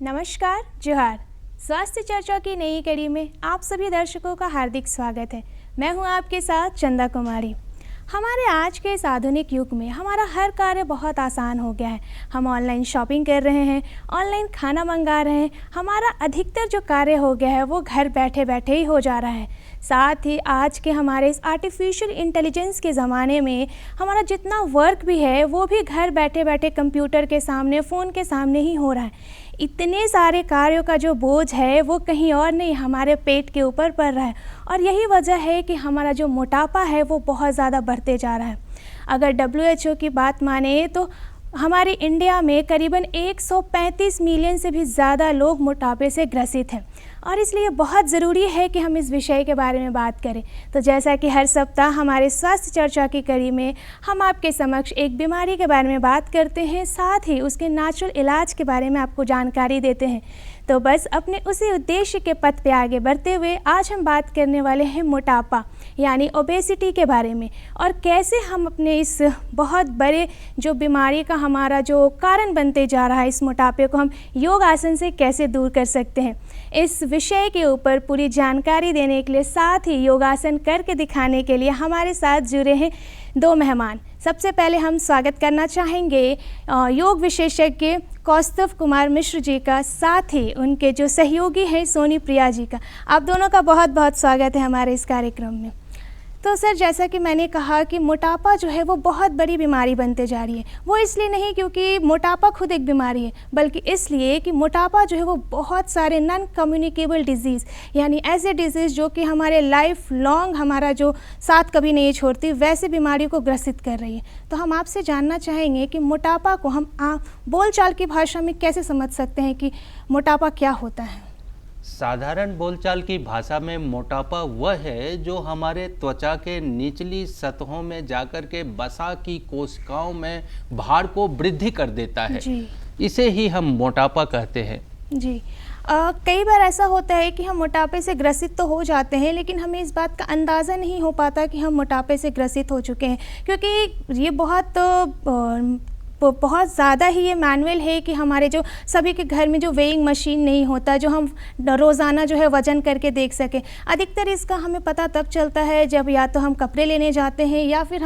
नमस्कार, जोहार। स्वास्थ्य चर्चा की नई कड़ी में आप सभी दर्शकों का हार्दिक स्वागत है। मैं हूं आपके साथ चंदा कुमारी। हमारे आज के इस आधुनिक युग में हमारा हर कार्य बहुत आसान हो गया है। हम ऑनलाइन शॉपिंग कर रहे हैं, ऑनलाइन खाना मंगा रहे हैं। हमारा अधिकतर जो कार्य हो गया है वो घर बैठे बैठे ही हो जा रहा है। साथ ही आज के हमारे इस आर्टिफिशियल इंटेलिजेंस के ज़माने में हमारा जितना वर्क भी है वो भी घर बैठे बैठे कंप्यूटर के सामने, फ़ोन के सामने ही हो रहा है। इतने सारे कार्यों का जो बोझ है वो कहीं और नहीं, हमारे पेट के ऊपर पड़ रहा है और यही वजह है कि हमारा जो मोटापा है वो बहुत ज़्यादा बढ़ते जा रहा है। अगर WHO की बात माने तो हमारे इंडिया में करीबन 135 मिलियन से भी ज़्यादा लोग मोटापे से ग्रसित हैं और इसलिए बहुत ज़रूरी है कि हम इस विषय के बारे में बात करें। तो जैसा कि हर सप्ताह हमारे स्वास्थ्य चर्चा की कड़ी में हम आपके समक्ष एक बीमारी के बारे में बात करते हैं, साथ ही उसके नेचुरल इलाज के बारे में आपको जानकारी देते हैं। तो बस अपने उसी उद्देश्य के पथ पे आगे बढ़ते हुए आज हम बात करने वाले हैं मोटापा यानी ओबेसिटी के बारे में और कैसे हम अपने इस बहुत बड़े जो बीमारी का हमारा जो कारण बनते जा रहा है, इस मोटापे को हम योग आसन से कैसे दूर कर सकते हैं। इस विषय के ऊपर पूरी जानकारी देने के लिए, साथ ही योगासन करके दिखाने के लिए हमारे साथ जुड़े हैं दो मेहमान। सबसे पहले हम स्वागत करना चाहेंगे योग विशेषज्ञ कौस्तुभ कुमार मिश्र जी का, साथ ही उनके जो सहयोगी हैं सोनी प्रिया जी का। आप दोनों का बहुत बहुत स्वागत है हमारे इस कार्यक्रम में। तो सर, जैसा कि मैंने कहा कि मोटापा जो है वो बहुत बड़ी बीमारी बनते जा रही है। वो इसलिए नहीं क्योंकि मोटापा खुद एक बीमारी है, बल्कि इसलिए कि मोटापा जो है वो बहुत सारे नॉन कम्युनिकेबल डिजीज़ यानी ऐसे डिजीज़ जो कि हमारे लाइफ लॉन्ग हमारा जो साथ कभी नहीं छोड़ती, वैसे बीमारियों को ग्रसित कर रही है। तो हम आपसे जानना चाहेंगे कि मोटापा को हम बोलचाल की भाषा में कैसे समझ सकते हैं कि मोटापा क्या होता है। साधारण बोलचाल की भाषा में मोटापा वह है जो हमारे त्वचा के निचली सतहों में जाकर के वसा की कोशिकाओं में भार को वृद्धि कर देता है। इसे ही हम मोटापा कहते हैं। जी। कई बार ऐसा होता है कि हम मोटापे से ग्रसित तो हो जाते हैं, लेकिन हमें इस बात का अंदाज़ा नहीं हो पाता कि हम मोटापे से ग्रसित हो चुके हैं, क्योंकि ये बहुत ज़्यादा ही ये मैनुअल है कि हमारे जो सभी के घर में जो वेइंग मशीन नहीं होता, जो हम रोज़ाना जो है वज़न करके देख सकें। अधिकतर इसका हमें पता तब चलता है जब या तो हम कपड़े लेने जाते हैं या फिर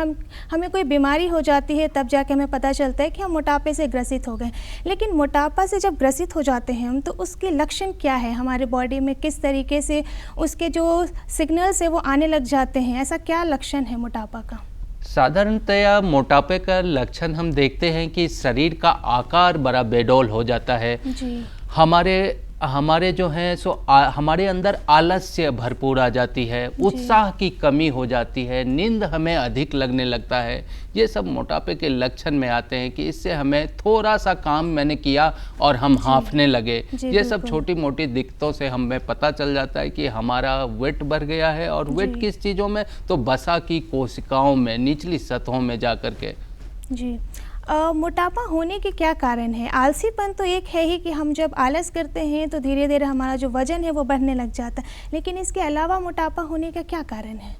हमें कोई बीमारी हो जाती है, तब जाके हमें पता चलता है कि हम मोटापे से ग्रसित हो गए। लेकिन मोटापा से जब ग्रसित हो जाते हैं हम, तो उसके लक्षण क्या है, हमारे बॉडी में किस तरीके से उसके जो सिग्नल्स है वो आने लग जाते हैं, ऐसा क्या लक्षण है मोटापा का? साधारणतया मोटापे का लक्षण हम देखते हैं कि शरीर का आकार बड़ा बेडौल हो जाता है। जी। हमारे जो हैं हमारे अंदर आलस्य भरपूर आ जाती है, उत्साह की कमी हो जाती है, नींद हमें अधिक लगने लगता है। ये सब मोटापे के लक्षण में आते हैं कि इससे हमें थोड़ा सा काम मैंने किया और हम हाँफने लगे। ये सब छोटी मोटी दिक्कतों से हमें पता चल जाता है कि हमारा वेट बढ़ गया है। और वेट किस चीज़ों में, तो वसा की कोशिकाओं में, निचली सतहों में जा कर के। जी। मोटापा होने के क्या कारण है? आलसीपन तो एक है ही कि हम जब आलस करते हैं तो धीरे धीरे हमारा जो वजन है वो बढ़ने लग जाता है, लेकिन इसके अलावा मोटापा होने का क्या कारण है?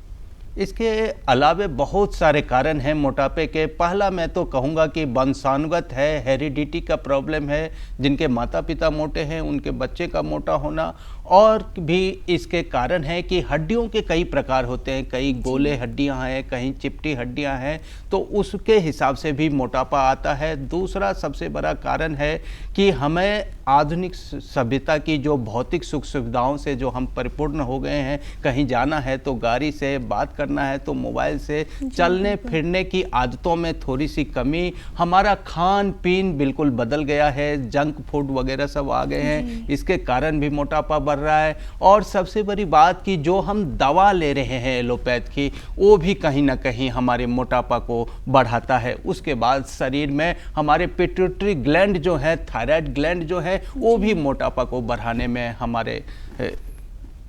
इसके अलावे बहुत सारे कारण हैं मोटापे के। पहला मैं तो कहूँगा कि वंशानुगत है, हेरिडिटी का प्रॉब्लम है। जिनके माता पिता मोटे हैं उनके बच्चे का मोटा होना। और भी इसके कारण है कि हड्डियों के कई प्रकार होते हैं, कई गोले हड्डियां हैं, कहीं चिपटी हड्डियां हैं, तो उसके हिसाब से भी मोटापा आता है। दूसरा सबसे बड़ा कारण है कि हमें आधुनिक सभ्यता की जो भौतिक सुख सुविधाओं से जो हम परिपूर्ण हो गए हैं, कहीं जाना है तो गाड़ी से, बात करना है तो मोबाइल से, चलने फिरने की आदतों में थोड़ी सी कमी, हमारा खान पीन बिल्कुल बदल गया है, जंक फूड वगैरह सब आ गए हैं, इसके कारण भी मोटापा बढ़ रहा है। और सबसे बड़ी बात कि जो हम दवा ले रहे हैं एलोपैथ की, वो भी कहीं ना कहीं हमारे मोटापा को बढ़ाता है। उसके बाद शरीर में हमारे पिट्यूटरी ग्लैंड जो है, थायराइड ग्लैंड जो है, वो भी मोटापा को बढ़ाने में हमारे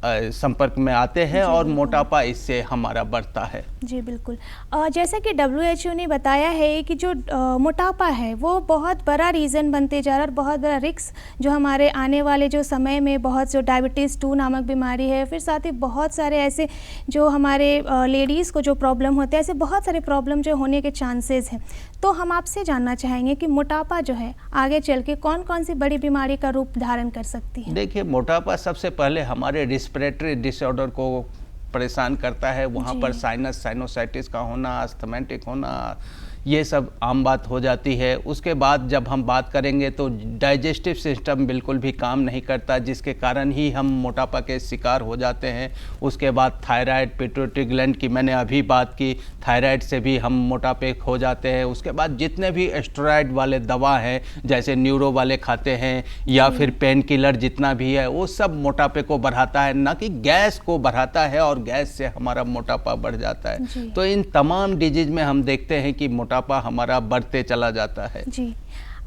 संपर्क में आते हैं और मोटापा इससे हमारा बढ़ता है। जी बिल्कुल। जैसा कि WHO ने बताया है कि जो मोटापा है वो बहुत बड़ा रीज़न बनते जा रहा है और बहुत बड़ा रिस्क जो हमारे आने वाले जो समय में बहुत जो डायबिटीज़ 2 नामक बीमारी है, फिर साथ ही बहुत सारे ऐसे जो हमारे लेडीज़ को जो प्रॉब्लम होते हैं, ऐसे बहुत सारे प्रॉब्लम जो होने के चांसेस हैं। तो हम आपसे जानना चाहेंगे कि मोटापा जो है आगे चल के कौन कौन सी बड़ी बीमारी का रूप धारण कर सकती है? देखिए, मोटापा सबसे पहले हमारे रिस्पिरेटरी डिसऑर्डर को परेशान करता है। वहाँ पर साइनोसाइटिस का होना, अस्थमैटिक होना, ये सब आम बात हो जाती है। उसके बाद जब हम बात करेंगे तो डाइजेस्टिव सिस्टम बिल्कुल भी काम नहीं करता, जिसके कारण ही हम मोटापा के शिकार हो जाते हैं। उसके बाद थायराइड, पिट्यूटरी ग्लैंड की मैंने अभी बात की, थायराइड से भी हम मोटापे हो जाते हैं। उसके बाद जितने भी स्टेरॉइड वाले दवा हैं, जैसे न्यूरो वाले खाते हैं या फिर पेन किलर जितना भी है, वो सब मोटापे को बढ़ाता है, ना कि गैस को बढ़ाता है, और गैस से हमारा मोटापा बढ़ जाता है। तो इन तमाम डिजीज में हम देखते हैं कि मोटापा हमारा बढ़ते चला जाता है। जी,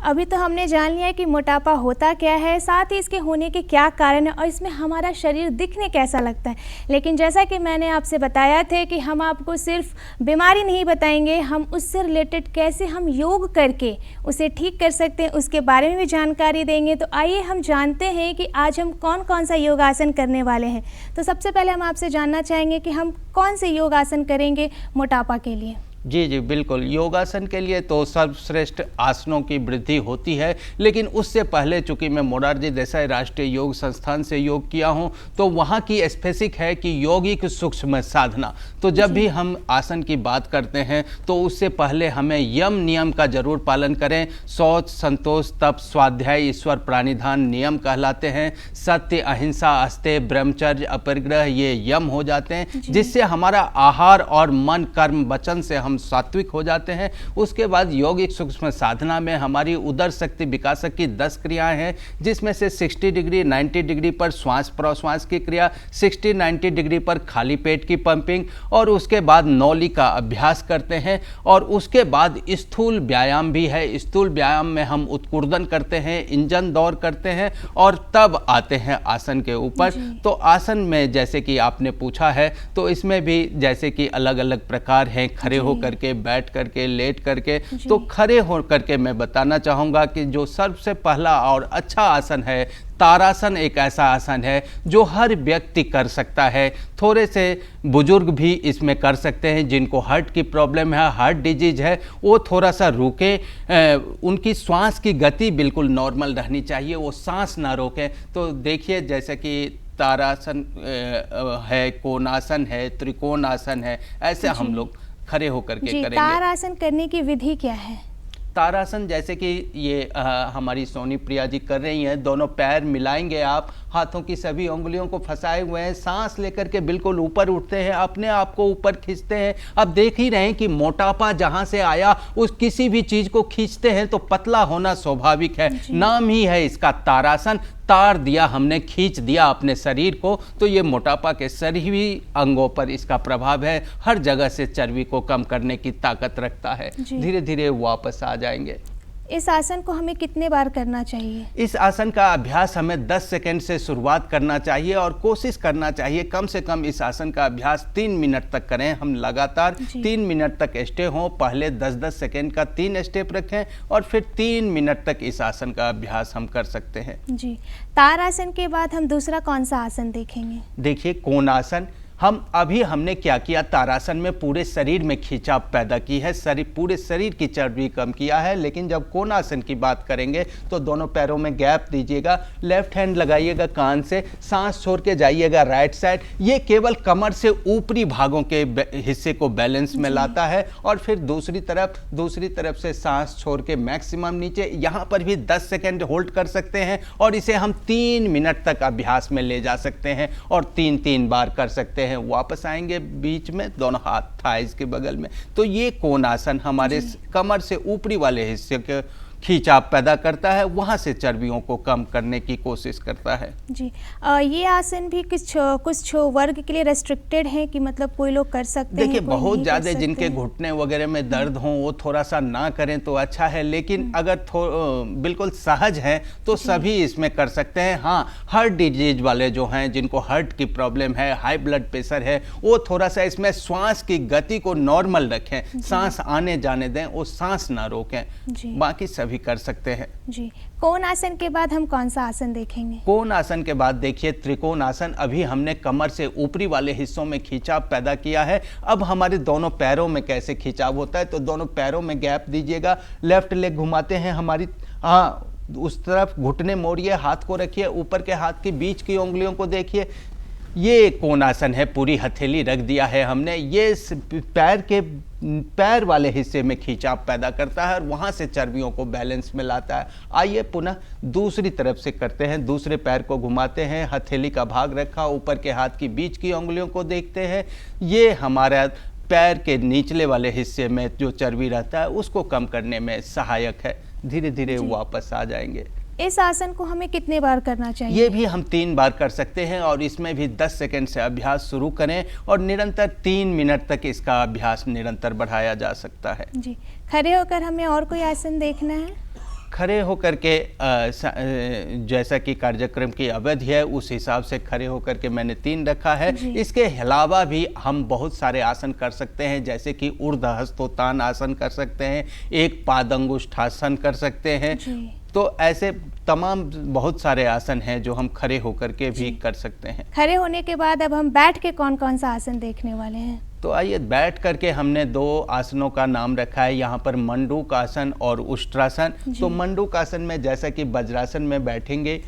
अभी तो हमने जान लिया कि मोटापा होता क्या है, साथ ही इसके होने के क्या कारण है और इसमें हमारा शरीर दिखने कैसा लगता है। लेकिन जैसा कि मैंने आपसे बताया था कि हम आपको सिर्फ बीमारी नहीं बताएंगे, हम उससे रिलेटेड कैसे हम योग करके उसे ठीक कर सकते हैं उसके बारे में भी जानकारी देंगे। तो आइए हम जानते हैं कि आज हम कौन कौन सा योगासन करने वाले हैं। तो सबसे पहले हम आपसे जानना चाहेंगे कि हम कौन से योगासन करेंगे मोटापा के लिए? जी जी बिल्कुल। योगासन के लिए तो सर्वश्रेष्ठ आसनों की वृद्धि होती है, लेकिन उससे पहले चूंकि मैं मोरारजी देसाई राष्ट्रीय योग संस्थान से योग किया हूं, तो वहां की स्पेसिफिक है कि यौगिक सूक्ष्म साधना। तो जब भी हम आसन की बात करते हैं तो उससे पहले हमें यम नियम का जरूर पालन करें। शौच, संतोष, तप, स्वाध्याय, ईश्वर प्राणिधान नियम कहलाते हैं। सत्य, अहिंसा, अस्तेय, ब्रह्मचर्य, अपरिग्रह, ये यम हो जाते हैं, जिससे हमारा आहार और मन, कर्म, वचन से हम सात्विक हो जाते हैं। उसके बाद यौगिक सूक्ष्म साधना में हमारी उदर शक्ति विकासक की 10 क्रियाएं हैं, जिसमें से 60 डिग्री 90 डिग्री पर श्वास प्रश्वास की क्रिया, 60-90 डिग्री पर खाली पेट की पंपिंग, और उसके बाद नौली का अभ्यास करते हैं। और उसके बाद स्थूल व्यायाम भी है। स्थूल व्यायाम में हम उत्कुर्दन करते हैं, इंजन दौड़ करते हैं, और तब आते हैं आसन के ऊपर। तो आसन में जैसे कि आपने पूछा है, तो इसमें भी जैसे कि अलग अलग प्रकार हैं, खड़े हो करके, बैठ करके, लेट करके। तो खड़े हो करके मैं बताना चाहूँगा कि जो सबसे पहला और अच्छा आसन है, तारासन एक ऐसा आसन है जो हर व्यक्ति कर सकता है। थोड़े से बुजुर्ग भी इसमें कर सकते हैं, जिनको हार्ट की प्रॉब्लम है, हार्ट डिजीज है, वो थोड़ा सा रुके, उनकी श्वास की गति बिल्कुल नॉर्मल रहनी चाहिए, वो सांस ना रोकें। तो देखिए, जैसे कि तारासन है, कोणासन है, त्रिकोणासन है, ऐसे हम लोग खड़े होकर के करेंगे। तारासन करने की विधि क्या है? तारासन जैसे कि ये हमारी सोनी प्रिया जी कर रही हैं, दोनों पैर मिलाएंगे आप, हाथों की सभी उंगलियों को फंसाए हुए हैं, सांस लेकर के बिल्कुल ऊपर उठते हैं, अपने आप को ऊपर खींचते हैं। अब देख ही रहे हैं कि मोटापा जहां से आया, उस किसी भी चीज को खींचते हैं तो पतला होना स्वाभाविक है। नाम ही है इसका तारासन, तार दिया हमने, खींच दिया अपने शरीर को। तो ये मोटापा के सभी अंगों पर इसका प्रभाव है, हर जगह से चर्बी को कम करने की ताकत रखता है। धीरे धीरे वापस आ जाएंगे। इस आसन को हमें कितने बार करना चाहिए? इस आसन का अभ्यास हमें 10 सेकंड से शुरुआत करना चाहिए, और कोशिश करना चाहिए कम से कम इस आसन का अभ्यास 3 मिनट तक करें। हम लगातार 3 मिनट तक स्टे हों, पहले 10-10 सेकंड का 3 स्टेप रखें, और फिर 3 मिनट तक इस आसन का अभ्यास हम कर सकते हैं। जी, तारासन के बाद हम दूसरा कौन सा आसन देखेंगे? देखिए, कोणासन। हमने क्या किया, तारासन में पूरे शरीर में खिंचाव पैदा की है, पूरे शरीर की चर्बी कम किया है। लेकिन जब कोणासन की बात करेंगे तो दोनों पैरों में गैप दीजिएगा, लेफ्ट हैंड लगाइएगा कान से, सांस छोड़ के जाइएगा राइट साइड। ये केवल कमर से ऊपरी भागों के हिस्से को बैलेंस में लाता है। और फिर दूसरी तरफ से सांस छोड़ के मैक्सिमम नीचे, यहाँ पर भी 10 सेकेंड होल्ड कर सकते हैं, और इसे हम 3 मिनट तक अभ्यास में ले जा सकते हैं, और 3-3 बार कर सकते हैं। वापस आएंगे बीच में, दोनों हाथ थाइज के बगल में। तो ये कोणासन हमारे कमर से ऊपरी वाले हिस्से खींचाव पैदा करता है, वहाँ से चर्बियों को कम करने की कोशिश करता है। जी ये आसन भी कुछ वर्ग के लिए रेस्ट्रिक्टेड है कि मतलब कोई लोग कर सकते हैं, देखिए कोई बहुत नहीं कर ज़्यादा जिनके सकते हैं? घुटने वगैरह में दर्द हो वो थोड़ा सा ना करें तो अच्छा है, लेकिन अगर बिल्कुल सहज हैं तो सभी इसमें कर सकते हैं। हाँ, हार्ट डिजीज वाले जो हैं, जिनको हार्ट की प्रॉब्लम है, हाई ब्लड प्रेशर है, वो थोड़ा सा इसमें श्वास की गति को नॉर्मल रखें, सांस आने जाने दें, वो सांस ना रोकें, जी बाकी सभी कर सकते हैं। जी कोण आसन के बाद हम कौन सा आसन देखेंगे? कोण आसन के बाद देखिए त्रिकोण आसन। अभी हमने कमर से ऊपरी वाले हिस्सों में खिंचाव पैदा किया है, अब हमारे दोनों पैरों में कैसे खिंचाव होता है, तो दोनों पैरों में गैप दीजिएगा, लेफ्ट लेग घुमाते हैं हमारी, हाँ उस तरफ घुटने मोड़िए, हाथ को रखिए, ऊपर के हाथ के बीच की उंगलियों को देखिए, ये कोणासन है, पूरी हथेली रख दिया है हमने, ये पैर वाले हिस्से में खिंचाव पैदा करता है और वहाँ से चर्बियों को बैलेंस में लाता है। आइए पुनः दूसरी तरफ से करते हैं, दूसरे पैर को घुमाते हैं, हथेली का भाग रखा, ऊपर के हाथ की बीच की उंगलियों को देखते हैं, ये हमारा पैर के निचले वाले हिस्से में जो चर्बी रहता है उसको कम करने में सहायक है। धीरे धीरे वापस आ जाएंगे। इस आसन को हमें कितने बार करना चाहिए? ये भी हम 3 बार कर सकते हैं और इसमें भी 10 सेकंड से अभ्यास शुरू करें और निरंतर 3 मिनट तक इसका अभ्यास निरंतर बढ़ाया जा सकता है। जी खड़े होकर हमें और कोई आसन देखना है? खड़े होकर के जैसा कि कार्यक्रम की अवधि है उस हिसाब से खड़े होकर के मैंने 3 रखा है। इसके अलावा भी हम बहुत सारे आसन कर सकते हैं, जैसे कि ऊर्ध्व हस्तोत्थान आसन कर सकते हैं, एक पादंगुष्ठासन कर सकते हैं। तो ऐसे तमाम बहुत सारे आसन हैं जो हम खड़े होकर के भी कर सकते हैं। खड़े होने के बाद अब हम बैठ के कौन कौन सा आसन देखने वाले हैं? तो आइए बैठ करके हमने 2 आसनों का नाम रखा है यहाँ पर, मंडूक आसन और उष्ट्रासन। तो मंडूक आसन में जैसा कि वज्रासन में बैठेंगे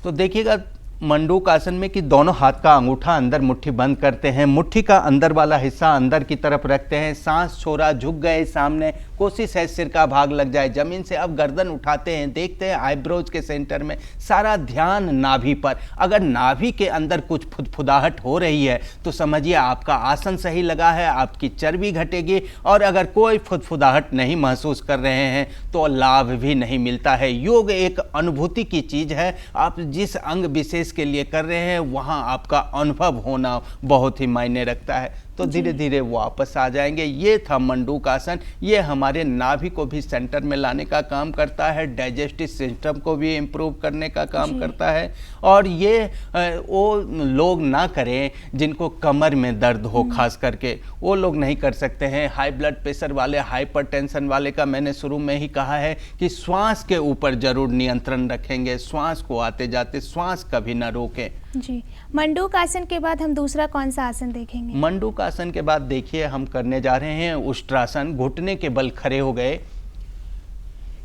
तो देखिएगा मंडूक आसन में कि दोनों हाथ का अंगूठा अंदर मुट्ठी बंद करते हैं, मुट्ठी का अंदर वाला हिस्सा अंदर की तरफ रखते हैं, सांस छोड़ा, झुक गए सामने, कोशिश है सिर का भाग लग जाए जमीन से। अब गर्दन उठाते हैं, देखते हैं आईब्रोज के सेंटर में, सारा ध्यान नाभि पर। अगर नाभि के अंदर कुछ फुदफुदाहट हो रही है तो समझिए आपका आसन सही लगा है, आपकी चर्बी घटेगी। और अगर कोई फुदफुदाहट नहीं महसूस कर रहे हैं तो लाभ भी नहीं मिलता है। योग एक अनुभूति की चीज़ है, आप जिस अंग विशेष के लिए कर रहे हैं वहां आपका अनुभव होना बहुत ही मायने रखता है। तो धीरे धीरे वापस आ जाएंगे। ये था मंडूक आसन, ये हमारे नाभि को भी सेंटर में लाने का काम करता है, डाइजेस्टिव सिस्टम को भी इम्प्रूव करने का काम करता है। और ये वो लोग ना करें जिनको कमर में दर्द हो, खास करके वो लोग नहीं कर सकते हैं। हाई ब्लड प्रेशर वाले, हाइपरटेंशन वाले का मैंने शुरू में ही कहा है कि श्वास के ऊपर जरूर नियंत्रण रखेंगे, श्वास को आते जाते श्वास कभी ना रोकें। जी मंडूक आसन के बाद हम दूसरा कौन सा आसन देखेंगे? मंडूक आसन के बाद देखिए हम करने जा रहे हैं उष्ट्रासन। घुटने के बल खड़े हो गए,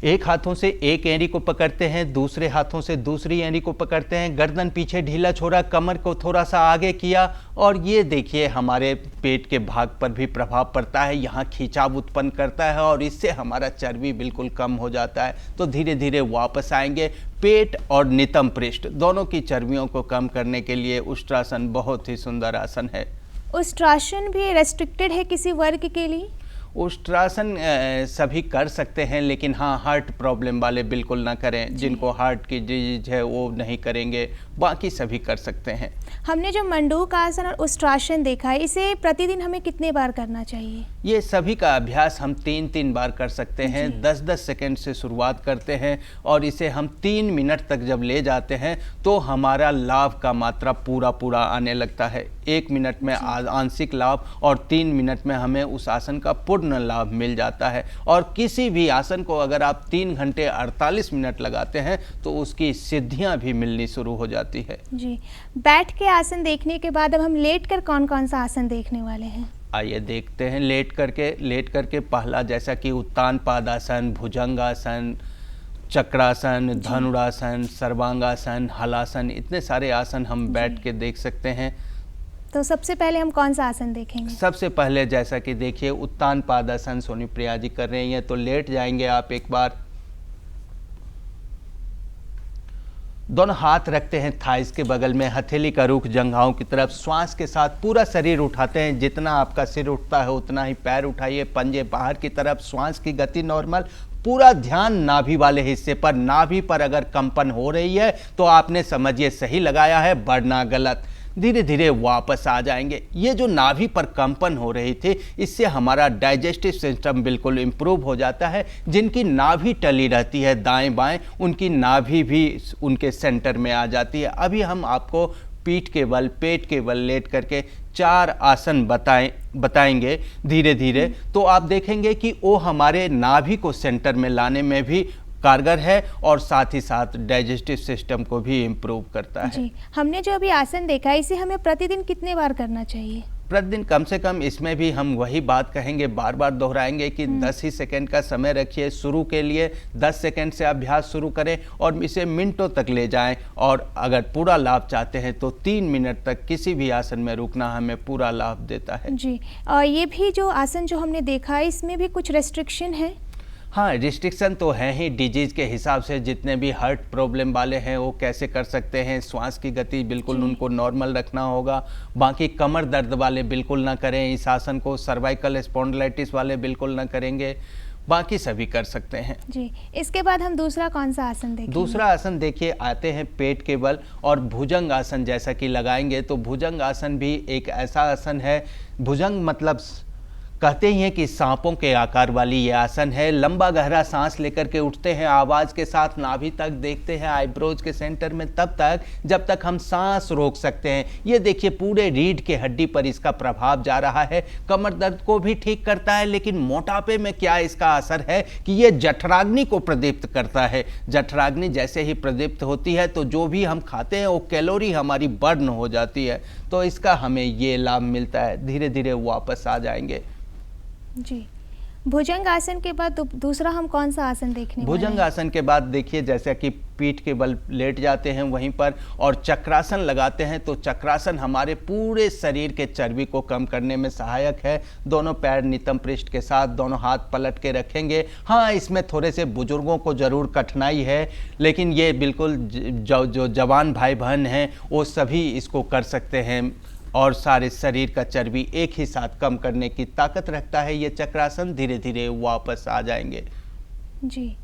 एक हाथों से एक एड़ी को पकड़ते हैं, दूसरे हाथों से दूसरी एड़ी को पकड़ते हैं, गर्दन पीछे ढीला छोड़ा, कमर को थोड़ा सा आगे किया और ये देखिए हमारे पेट के भाग पर भी प्रभाव पड़ता है, यहाँ खिंचाव उत्पन्न करता है और इससे हमारा चर्बी बिल्कुल कम हो जाता है। तो धीरे धीरे वापस आएंगे। पेट और नितंब पृष्ठ दोनों की चर्बियों को कम करने के लिए उष्ट्रासन बहुत ही सुंदर आसन है। उष्ट्रासन भी रेस्ट्रिक्टेड है किसी वर्ग के लिए? उष्ट्रासन सभी कर सकते हैं, लेकिन हाँ हार्ट प्रॉब्लम वाले बिल्कुल ना करें, जिनको हार्ट की डिजीज है वो नहीं करेंगे, बाकी सभी कर सकते हैं। हमने जो मंडूक आसन और उष्ट्रासन देखा है, इसे प्रतिदिन हमें कितने बार करना चाहिए? ये सभी का अभ्यास हम 3-3 बार कर सकते हैं। 10-10 सेकंड से शुरुआत करते हैं और इसे हम 3 मिनट तक जब ले जाते हैं तो हमारा लाभ का मात्रा पूरा आने लगता है। 1 मिनट में आंशिक लाभ और 3 मिनट में हमें उस आसन का पूर्ण लाभ मिल जाता है। और किसी भी आसन को अगर आप 3 घंटे 48 मिनट लगाते हैं तो उसकी सिद्धियां भी मिलनी शुरू हो जाती है। जी बैठ के आसन देखने के बाद अब हम लेट कर कौन कौन सा आसन देखने वाले हैं? आइए देखते हैं। लेट करके पहला जैसा कि उत्तान पादासन, भुजंगासन, चक्रासन, धनुरासन, सर्वांगासन, हलासन, इतने सारे आसन हम बैठ के देख सकते हैं। तो सबसे पहले हम कौन सा आसन देखेंगे? सबसे पहले जैसा कि देखिए उत्तान पादासन सोनी प्रिया जी कर रही हैं, तो लेट जाएंगे आप एक बार। दोनों हाथ रखते हैं थाइस के बगल में, हथेली का रुख जंघाओं की तरफ, श्वास के साथ पूरा शरीर उठाते हैं। जितना आपका सिर उठता है उतना ही पैर उठाइए, पंजे बाहर की तरफ, श्वास की गति नॉर्मल। पूरा ध्यान नाभि वाले हिस्से पर। नाभि पर अगर कंपन हो रही है तो आपने समझिए सही लगाया है, वरना गलत। धीरे धीरे वापस आ जाएंगे। ये जो नाभि पर कंपन हो रही थी, इससे हमारा डाइजेस्टिव सिस्टम बिल्कुल इम्प्रूव हो जाता है। जिनकी नाभि टली रहती है दाएं बाएं, उनकी नाभि भी उनके सेंटर में आ जाती है। अभी हम आपको पीठ के बल, पेट के बल लेट करके 4 आसन बताएंगे धीरे धीरे, तो आप देखेंगे कि वो हमारे नाभि को सेंटर में लाने में भी कारगर है और साथ ही साथ डाइजेस्टिव सिस्टम को भी इम्प्रूव करता है। जी, हमने जो अभी आसन देखा है, इसे हमें प्रतिदिन कितने बार करना चाहिए? प्रतिदिन कम से कम। इसमें भी हम वही बात कहेंगे, बार बार दोहराएंगे कि 10 ही सेकंड का समय रखिए। शुरू के लिए 10 सेकंड से अभ्यास शुरू करें और इसे मिनटों तक ले जाएं। और अगर पूरा लाभ चाहते हैं तो 3 मिनट तक किसी भी आसन में रुकना हमें पूरा लाभ देता है। जी, और ये भी जो आसन जो हमने देखा है, इसमें भी कुछ रेस्ट्रिक्शन है? हाँ, रिस्ट्रिक्शन तो है ही। डिजीज़ के हिसाब से जितने भी हार्ट प्रॉब्लम वाले हैं वो कैसे कर सकते हैं, श्वास की गति बिल्कुल उनको नॉर्मल रखना होगा। बाकी कमर दर्द वाले बिल्कुल ना करें इस आसन को, सर्वाइकल स्पॉन्डिलाइटिस वाले बिल्कुल ना करेंगे, बाकी सभी कर सकते हैं। जी, इसके बाद हम दूसरा कौन सा आसन देखेंगे? दूसरा आसन देखिए, आते हैं पेट के बल और भुजंग आसन जैसा कि लगाएंगे। तो भुजंग आसन भी एक ऐसा आसन है, भुजंग मतलब कहते ही हैं कि सांपों के आकार वाली ये आसन है। लंबा गहरा सांस लेकर के उठते हैं आवाज़ के साथ, नाभि तक देखते हैं आईब्रोज के सेंटर में, तब तक जब तक हम सांस रोक सकते हैं। ये देखिए पूरे रीढ़ के हड्डी पर इसका प्रभाव जा रहा है। कमर दर्द को भी ठीक करता है, लेकिन मोटापे में क्या इसका असर है कि ये जठराग्नि को प्रदीप्त करता है। जठराग्नि जैसे ही प्रदीप्त होती है तो जो भी हम खाते हैं वो कैलोरी हमारी बर्न हो जाती है। तो इसका हमें ये लाभ मिलता है। धीरे धीरे वापस आ जाएंगे। जी, भुजंग आसन के बाद दूसरा हम कौन सा आसन देखने वाले हैं? भुजंग आसन के बाद देखिए, जैसे कि पीठ के बल लेट जाते हैं वहीं पर और चक्रासन लगाते हैं। तो चक्रासन हमारे पूरे शरीर के चर्बी को कम करने में सहायक है। दोनों पैर नितंब पृष्ठ के साथ, दोनों हाथ पलट के रखेंगे। हाँ, इसमें थोड़े से बुजुर्गों को ज़रूर कठिनाई है, लेकिन ये बिल्कुल जो जवान भाई बहन हैं वो सभी इसको कर सकते हैं और सारे शरीर का चर्बी एक ही साथ कम करने की ताकत रखता है ये चक्रासन। धीरे धीरे वापस आ जाएंगे। जी,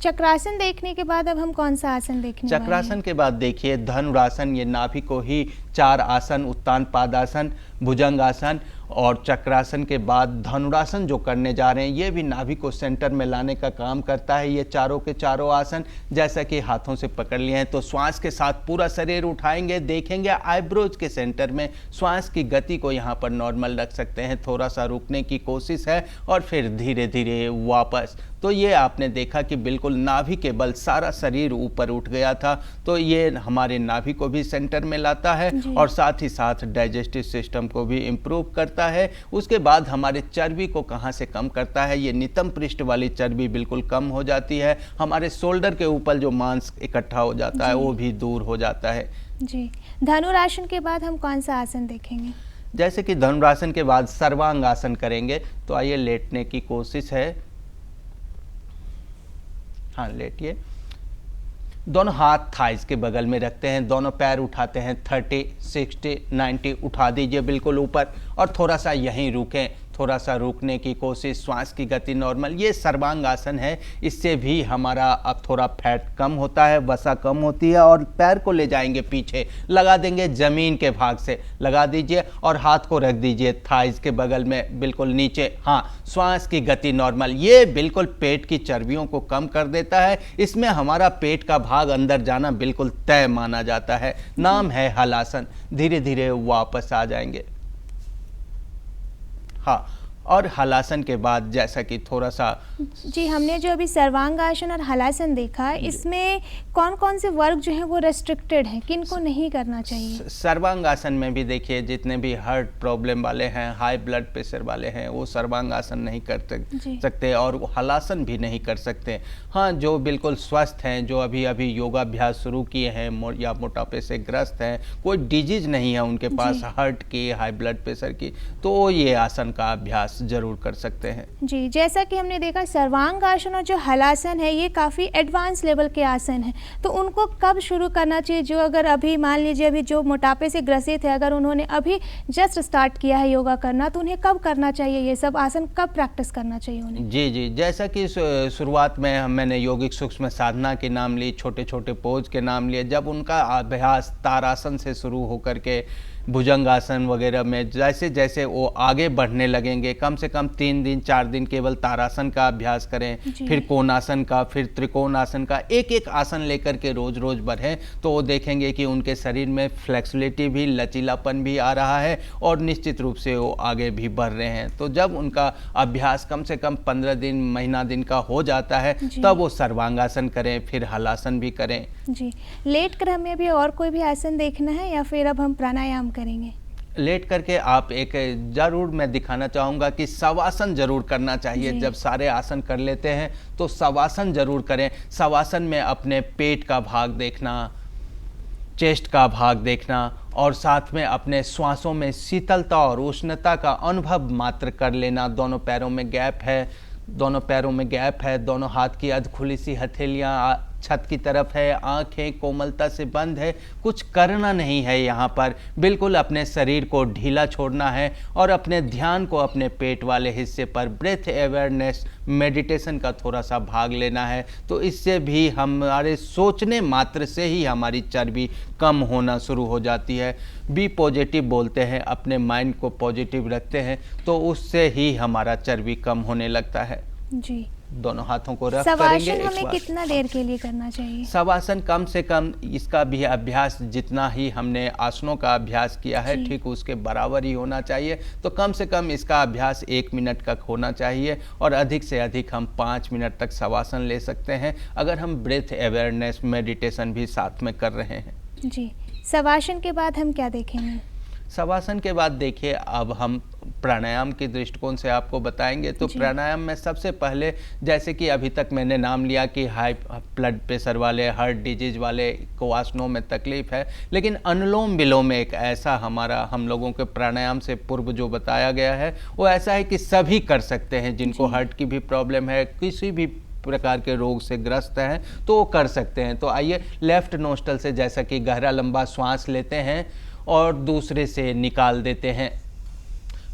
चक्रासन देखने के बाद अब हम कौन सा आसन देखने वाले हैं? चक्रासन के बाद देखिए धनुरासन। ये नाभि को ही 4 आसन, उत्तान पादासन, भुजंग आसन और चक्रासन के बाद धनुरासन जो करने जा रहे हैं, ये भी नाभि को सेंटर में लाने का काम करता है। ये चारों के चारों आसन जैसा कि हाथों से पकड़ लिए हैं, तो श्वास के साथ पूरा शरीर उठाएंगे, देखेंगे आईब्रोज के सेंटर में। श्वास की गति को यहाँ पर नॉर्मल रख सकते हैं, थोड़ा सा रुकने की कोशिश है और फिर धीरे धीरे वापस। तो ये आपने देखा कि बिल्कुल नाभि के बल सारा शरीर ऊपर उठ गया था। तो ये हमारे नाभि को भी सेंटर में लाता है और साथ ही साथ डाइजेस्टिव सिस्टम को भी इम्प्रूव करता है। उसके बाद हमारे चर्बी को कहाँ से कम करता है, ये नितंब पृष्ठ वाली चर्बी बिल्कुल कम हो जाती है। हमारे शोल्डर के ऊपर जो मांस इकट्ठा हो जाता है वो भी दूर हो जाता है। जी, धनुरासन के बाद हम कौन सा आसन देखेंगे? जैसे कि धनुरासन के बाद सर्वांग आसन करेंगे। तो आइए लेटने की कोशिश है। हाँ, लेटिए। दोनों हाथ थाइस के बगल में रखते हैं, दोनों पैर उठाते हैं 30, 60, 90 उठा दीजिए बिल्कुल ऊपर और थोड़ा सा यहीं रुकें। थोड़ा सा रुकने की कोशिश, श्वास की गति नॉर्मल। ये सर्वांग आसन है, इससे भी हमारा अब थोड़ा फैट कम होता है, वसा कम होती है। और पैर को ले जाएंगे पीछे, लगा देंगे जमीन के भाग से, लगा दीजिए और हाथ को रख दीजिए थाइस के बगल में बिल्कुल नीचे। हाँ, श्वास की गति नॉर्मल। ये बिल्कुल पेट की चर्बियों को कम कर देता है। इसमें हमारा पेट का भाग अंदर जाना बिल्कुल तय माना जाता है। नाम है हलासन। धीरे धीरे वापस आ जाएंगे। हाँ, और हलासन के बाद जैसा कि थोड़ा सा जी, हमने जो अभी सर्वांग आसन और हलासन देखा, इसमें कौन कौन से वर्ग जो हैं वो रेस्ट्रिक्टेड हैं, किन को नहीं करना चाहिए? सर्वांग आसन में भी देखिए जितने भी हार्ट प्रॉब्लम वाले हैं, हाई ब्लड प्रेशर वाले हैं, वो सर्वांग आसन नहीं कर सकते और वो हलासन भी नहीं कर सकते। हाँ, जो बिल्कुल स्वस्थ हैं, जो अभी अभी योगाभ्यास शुरू किए हैं या मोटापे से ग्रस्त हैं, कोई डिजीज नहीं है उनके पास हार्ट की, हाई ब्लड प्रेशर की, तो ये आसन का अभ्यास जरूर कर सकते हैं। जी, जैसा कि हमने देखा सर्वांगासन और जो हलासन है ये काफ़ी एडवांस लेवल के आसन हैं, तो उनको कब शुरू करना चाहिए? जो अगर अभी मान लीजिए अभी जो मोटापे से ग्रसित है, अगर उन्होंने अभी जस्ट स्टार्ट किया है योगा करना, तो उन्हें कब करना चाहिए? ये सब आसन कब प्रैक्टिस करना चाहिए उन्हें? जी जी, जैसा कि शुरुआत में मैंने यौगिक सूक्ष्म साधना के नाम ली, छोटे छोटे पोज के नाम लिए, जब उनका अभ्यास तारासन से शुरू होकर के भुजंगासन वगैरह में जैसे जैसे वो आगे बढ़ने लगेंगे, कम से कम 3 दिन 4 दिन केवल तारासन का अभ्यास करें, फिर कोणासन का, फिर त्रिकोणासन का, एक एक आसन लेकर के रोज रोज बढ़ें, तो वो देखेंगे कि उनके शरीर में फ्लेक्सिबिलिटी भी, लचीलापन भी आ रहा है और निश्चित रूप से वो आगे भी बढ़ रहे हैं। तो जब उनका अभ्यास कम से कम 15 दिन महीना दिन का हो जाता है, तब वो सर्वांगासन करें, फिर हलासन भी करें। जी, लेट कर हमें भी और कोई भी आसन देखना है या फिर अब हम प्राणायाम करेंगे? लेट करके आप एक जरूर मैं दिखाना चाहूँगा कि शवासन जरूर करना चाहिए। जब सारे आसन कर लेते हैं तो शवासन जरूर करें। शवासन में अपने पेट का भाग देखना, चेस्ट का भाग देखना और साथ में अपने श्वासों में शीतलता और उष्णता का अनुभव मात्र कर लेना। दोनों पैरों में गैप है, दोनों हाथ की अध खुली सी हथेलियाँ छत की तरफ है, आंखें कोमलता से बंद है, कुछ करना नहीं है यहाँ पर, बिल्कुल अपने शरीर को ढीला छोड़ना है और अपने ध्यान को अपने पेट वाले हिस्से पर ब्रेथ अवेयरनेस मेडिटेशन का थोड़ा सा भाग लेना है। तो इससे भी हमारे सोचने मात्र से ही हमारी चर्बी कम होना शुरू हो जाती है। बी पॉजिटिव बोलते हैं, अपने माइंड को पॉजिटिव रखते हैं तो उससे ही हमारा चर्बी कम होने लगता है। जी, दोनों हाथों को रख करेंगे। शवासन हमें कितना देर के लिए करना चाहिए? शवासन कम से कम इसका भी अभ्यास जितना ही हमने आसनों का अभ्यास किया है ठीक उसके बराबर ही होना चाहिए। तो कम से कम इसका अभ्यास 1 मिनट का होना चाहिए और अधिक से अधिक हम 5 मिनट तक शवासन ले सकते हैं अगर हम ब्रेथ अवेयरनेस मेडिटेशन भी साथ में कर रहे हैं। जी, शवासन के बाद हम क्या देखेंगे? शवासन के बाद देखिए अब हम प्राणायाम के दृष्टिकोण से आपको बताएंगे। तो प्राणायाम में सबसे पहले जैसे कि अभी तक मैंने नाम लिया कि हाई ब्लड प्रेशर वाले, हार्ट डिजीज वाले को आसनों में तकलीफ है, लेकिन अनुलोम विलोम एक ऐसा हम लोगों के प्राणायाम से पूर्व जो बताया गया है वो ऐसा है कि सभी कर सकते हैं। जिनको हार्ट की भी प्रॉब्लम है, किसी भी प्रकार के रोग से ग्रस्त हैं तो वो कर सकते हैं। तो आइए लेफ्ट नोस्ट्रल से जैसा कि गहरा लंबा श्वास लेते हैं और दूसरे से निकाल देते हैं,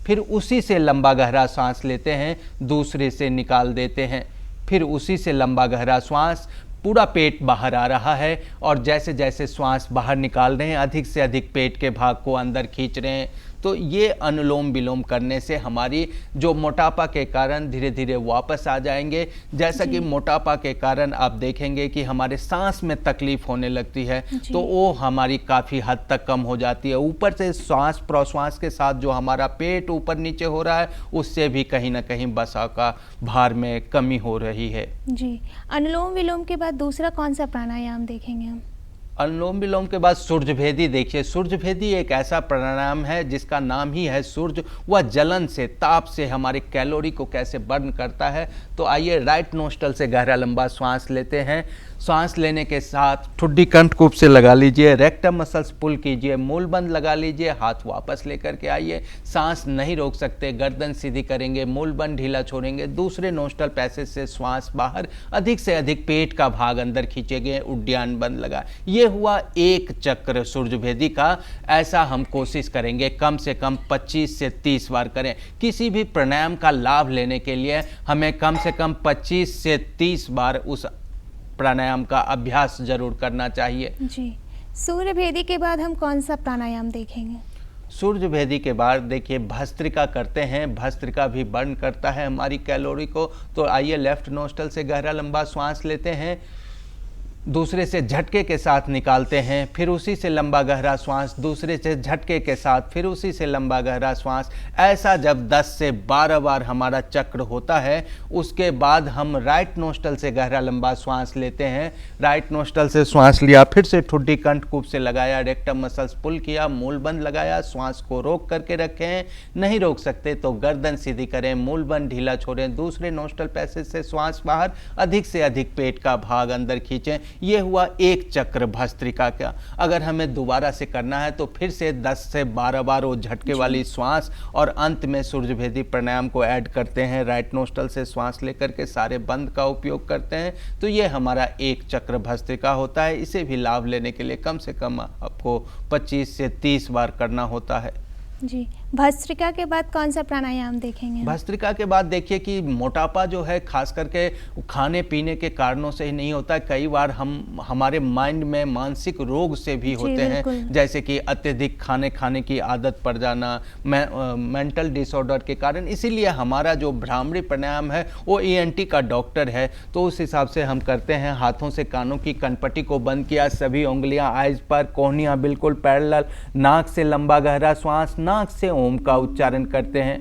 फिर उसी से लंबा गहरा सांस लेते हैं, दूसरे से निकाल देते हैं, फिर उसी से लंबा गहरा श्वास, पूरा पेट बाहर आ रहा है और जैसे जैसे श्वास बाहर निकाल रहे हैं अधिक से अधिक पेट के भाग को अंदर खींच रहे हैं। तो ये अनुलोम विलोम करने से हमारी जो मोटापा के कारण धीरे धीरे वापस आ जाएंगे। जैसा कि मोटापा के कारण आप देखेंगे कि हमारे सांस में तकलीफ होने लगती है तो वो हमारी काफ़ी हद तक कम हो जाती है। ऊपर से श्वास प्रश्वास के साथ जो हमारा पेट ऊपर नीचे हो रहा है उससे भी कहीं ना कहीं वसा का भार में कमी हो रही है। जी, अनुलोम विलोम के बाद दूसरा कौन सा प्राणायाम देखेंगे हम? अनुलोम विलोम के बाद सूर्यभेदी देखिए। सूर्यभेदी एक ऐसा प्राणायाम है जिसका नाम ही है सूर्य। वह जलन से, ताप से हमारे कैलोरी को कैसे बर्न करता है। तो आइए राइट नोस्ट्रल से गहरा लंबा श्वास लेते हैं। श्वास लेने के साथ ठुड्डी कंठकूप से लगा लीजिए, रेक्टम मसल्स पुल कीजिए, मूल बंद लगा लीजिए, हाथ वापस लेकर के आइए। सांस नहीं रोक सकते, गर्दन सीधी करेंगे, मूल बंद ढीला छोड़ेंगे, दूसरे नोस्ट्रल पैसेज से श्वास बाहर, अधिक से अधिक पेट का भाग अंदर खींचेंगे, उड्डयन बंद लगा। ये हुआ एक चक्र सूर्यभेदी का। ऐसा हम कोशिश करेंगे कम से कम 25 से 30 बार करें। किसी भी प्राणायाम का लाभ लेने के लिए हमें कम से कम 25 से 30 बार उस प्राणायाम का अभ्यास जरूर करना चाहिए। जी, सूर्यभेदी के बाद हम कौन सा प्राणायाम देखेंगे? सूर्यभेदी के बाद देखिए भस्त्रिका करते हैं। भस्त्रिका भी बर्न करता है हमारी कैलोरी को। तो आइए लेफ्ट नोस्ट्रल से गहरा लंबा श्वास लेते हैं, दूसरे से झटके के साथ निकालते हैं, फिर उसी से लंबा गहरा श्वास, दूसरे से झटके के साथ, फिर उसी से लंबा गहरा श्वास। ऐसा जब 10 से 12 बार हमारा चक्र होता है उसके बाद हम राइट नोस्ट्रल से गहरा लंबा श्वास लेते हैं। राइट नोस्ट्रल से श्वास लिया, फिर से ठुड्डी कंठकूप से लगाया, रेक्टम मसल्स पुल किया, मूल बंद लगाया, श्वास को रोक करके रखें। नहीं रोक सकते तो गर्दन सीधी करें, मूल बंद ढीला छोड़ें, दूसरे नोस्ट्रल पैसेज से श्वास बाहर, अधिक से अधिक पेट का भाग अंदर खींचें। ये हुआ एक चक्र भस्त्रिका का। अगर हमें दोबारा से करना है तो फिर से 10 से 12 बार वो झटके वाली श्वास और अंत में सूर्यभेदी प्राणायाम को ऐड करते हैं। राइट नोस्ट्रल से श्वास लेकर के सारे बंद का उपयोग करते हैं। तो ये हमारा एक चक्र भस्त्रिका होता है। इसे भी लाभ लेने के लिए कम से कम आपको 25 से 30 बार करना होता है। जी, भस्त्रिका के बाद कौन सा प्राणायाम देखेंगे? भस्त्रिका के बाद देखिए कि मोटापा जो है खास करके खाने पीने के कारणों से ही नहीं होता है, कई बार हमारे माइंड में मानसिक रोग से भी होते हैं, जैसे कि अत्यधिक खाने की आदत पड़ जाना, मेंटल डिसऑर्डर के कारण। इसीलिए हमारा जो भ्रामरी प्राणायाम है वो ENT का डॉक्टर है, तो उस हिसाब से हम करते हैं। हाथों से कानों की कनपट्टी को बंद किया, सभी उंगलियां आइज पर, कोहनियां बिल्कुल पैरेलल, नाक से लंबा गहरा श्वास, नाक से ओम का उच्चारण करते हैं।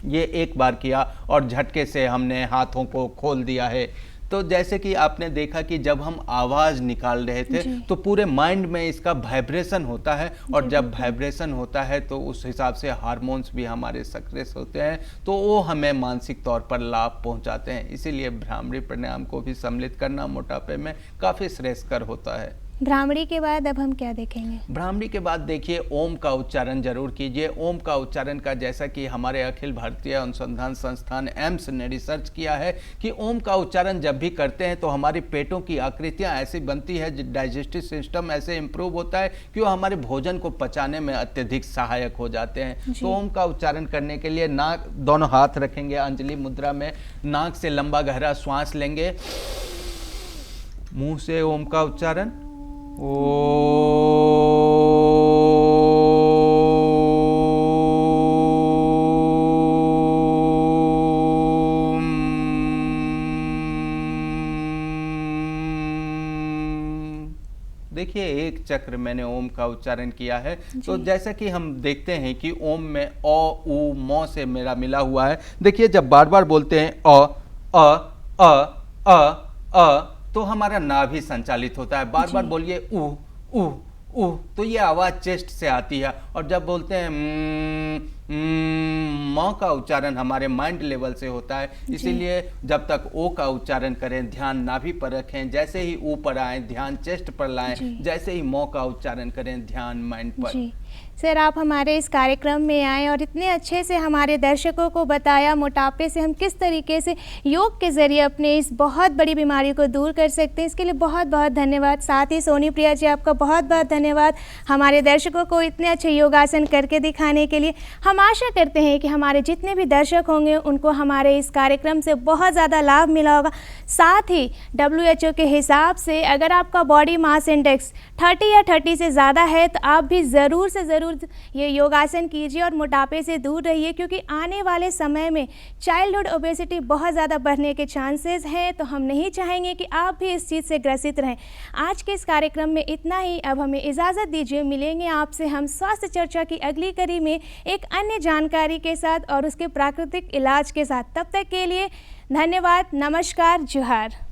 ये एक बार किया और झटके से हमने हाथों को खोल दिया है। तो जैसे कि आपने देखा कि जब हम आवाज़ निकाल रहे थे तो पूरे माइंड में इसका वाइब्रेशन होता है, और जब वाइब्रेशन होता है तो उस हिसाब से हार्मोन्स भी हमारे सक्रिय होते हैं, तो वो हमें मानसिक तौर पर लाभ पहुंचाते हैं। इसीलिए भ्रामरी प्राणायाम को भी सम्मिलित करना मोटापे में काफ़ी श्रेयस्कर होता है। भ्रामरी के बाद अब हम क्या देखेंगे? भ्रामरी के बाद देखिए ओम का उच्चारण जरूर कीजिए। ओम का उच्चारण का जैसा कि हमारे अखिल भारतीय अनुसंधान संस्थान एम्स ने रिसर्च किया है कि ओम का उच्चारण जब भी करते हैं तो हमारी पेटों की आकृतियां ऐसी बनती है, डाइजेस्टिव सिस्टम ऐसे इंप्रूव होता है कि वो हमारे भोजन को पचाने में अत्यधिक सहायक हो जाते हैं। तो ओम का उच्चारण करने के लिए नाक, दोनों हाथ रखेंगे अंजलि मुद्रा में, नाक से लंबा गहरा श्वास लेंगे, मुंह से ओम का उच्चारण देखिए एक चक्र मैंने ओम का उच्चारण किया है। तो जैसा कि हम देखते हैं कि ओम में अ उ म से मेरा मिला हुआ है। देखिए जब बार बार बोलते हैं अ अ अ अ तो हमारा नाभि संचालित होता है। बार बार बोलिए उ उ उ तो ये आवाज़ चेस्ट से आती है। और जब बोलते हैं म का उच्चारण हमारे माइंड लेवल से होता है। इसीलिए जब तक ओ का उच्चारण करें ध्यान नाभि पर रखें, जैसे ही ऊ पर आए ध्यान चेस्ट पर लाएं, जैसे ही म का उच्चारण करें ध्यान माइंड पर। सर, आप हमारे इस कार्यक्रम में आए और इतने अच्छे से हमारे दर्शकों को बताया मोटापे से हम किस तरीके से योग के ज़रिए अपने इस बहुत बड़ी बीमारी को दूर कर सकते हैं। इसके लिए बहुत बहुत धन्यवाद। साथ ही सोनी प्रिया जी, आपका बहुत बहुत धन्यवाद हमारे दर्शकों को इतने अच्छे योगासन करके दिखाने के लिए। हम आशा करते हैं कि हमारे जितने भी दर्शक होंगे उनको हमारे इस कार्यक्रम से बहुत ज़्यादा लाभ मिला होगा। साथ ही WHO के हिसाब से अगर आपका बॉडी मास इंडेक्स 30 या 30 से ज़्यादा है तो आप भी ज़रूर से ज़रूर ये योगासन कीजिए और मोटापे से दूर रहिए, क्योंकि आने वाले समय में चाइल्डहुड ओबेसिटी बहुत ज़्यादा बढ़ने के चांसेस हैं। तो हम नहीं चाहेंगे कि आप भी इस चीज़ से ग्रसित रहें। आज के इस कार्यक्रम में इतना ही। अब हमें इजाज़त दीजिए। मिलेंगे आपसे हम स्वास्थ्य चर्चा की अगली कड़ी में एक अन्य जानकारी के साथ और उसके प्राकृतिक इलाज के साथ। तब तक के लिए धन्यवाद, नमस्कार, जोहार।